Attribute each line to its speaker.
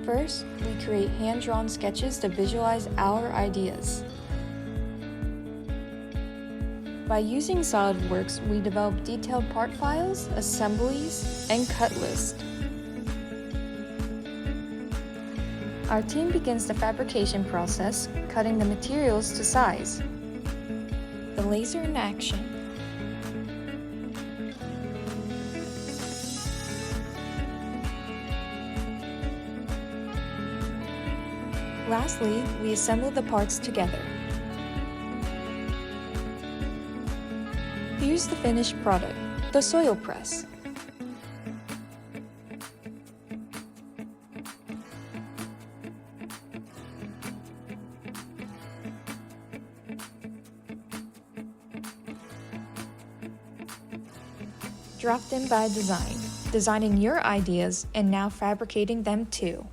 Speaker 1: First, we create hand-drawn sketches to visualize our ideas. By using SolidWorks, we develop detailed part files, assemblies, and cut lists. Our team begins the fabrication process, cutting the materials to size. The laser in action. Lastly, we assemble the parts together. Here's the finished product, the soil press. Dropped in by design, designing your ideas and now fabricating them too.